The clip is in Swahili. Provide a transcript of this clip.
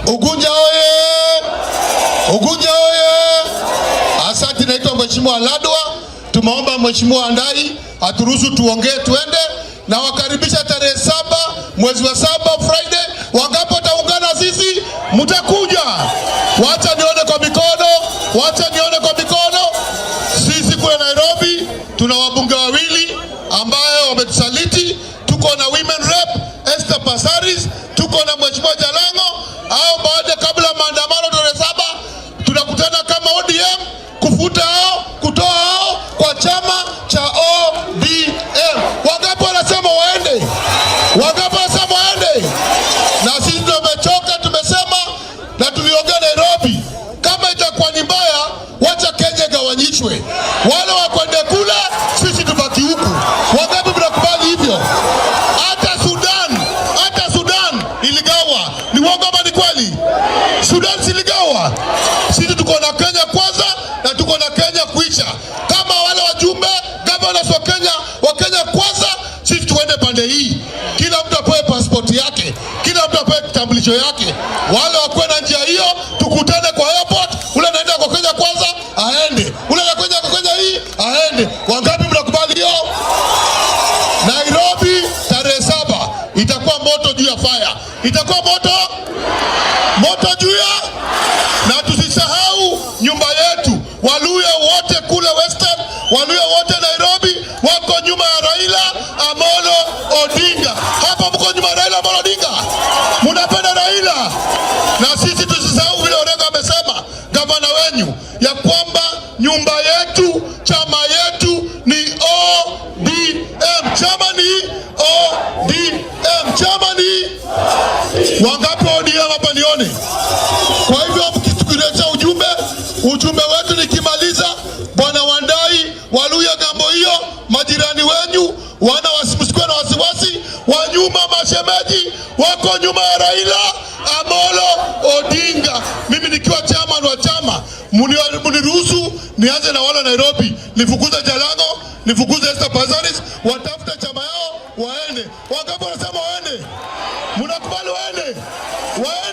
Ugunja oye! Ugunja oye! Asante, naitwa Mheshimiwa Aladwa. Tumeomba Mheshimiwa Andai aturuhusu tuongee tuende na wakaribisha tarehe 7 mwezi wa 7 Friday. Wangapo taungana sisi mtakuja. Wacha nione kwa mikono, wacha nione kwa mikono. Sisi kule Nairobi tuna wabunge wawili ambao wametusaliti. Tuko na women rep Esther Passaris, tuko na Mheshimiwa Jalang'O. Au baada kabla maandamano tarehe 7 tunakutana kama ODM kufuta hao, kutoa hao kwa chama cha ODM. Wangapi wanasema waende? Wangapi wanasema waende? Na sisi tumechoka, tumesema na tuliongea Nairobi, kama itakuwa ni mbaya wacha Kenya gawanyishwe. Wale wakwende kule, sisi tubaki huku. Wangapi mnakubali hivyo? Hata Sudan iligawa. Ni uongo ama ni kweli? Sudan siligawa. Sisi tuko na Kenya kwanza na tuko na Kenya kuisha. Kama wale wajumbe governors wa Kenya kwanza, sisi tuende pande hii. Kila mtu apewe passport yake, kila mtu apewe kitambulisho yake. Wale wakwe na njia hiyo, tukutane kwa airport. Ule anaenda kwa Kenya kwanza aende, ule anakuja kwa Kenya hii aende. Wangapi mnakubali hiyo? Nairobi tarehe 7 itakuwa moto juu ya fire. Itakuwa moto juu ya, na tusisahau nyumba yetu. Waluya wote kule Western, Waluya wote Nairobi wako nyuma ya Raila Amolo Odinga. Hapa mko nyuma ya Raila Amolo Odinga. Mnapenda Raila. Na sisi tusisahau vile Orengo amesema, gavana wenyu, ya kwamba nyumba yetu, chama yetu ni ODM. Chama ni ODM. Chama ni wangapi ODM hapa nione? Kwa hivyo tukileta ujumbe wetu nikimaliza, Bwana Wandai, Waluya gambo hiyo, majirani wenyu, wana wasimsikwe na wasiwasi, wanyuma mashemeji, wako nyuma ya Raila Amolo Odinga. Mimi nikiwa chairman wa chama, muniruhusu nianze na wala Nairobi, nifukuze Jalang'O, nifukuze Esther Passaris, watafute chama yao waende. Wangapi wanasema waende? Mnakubali waende? Waende.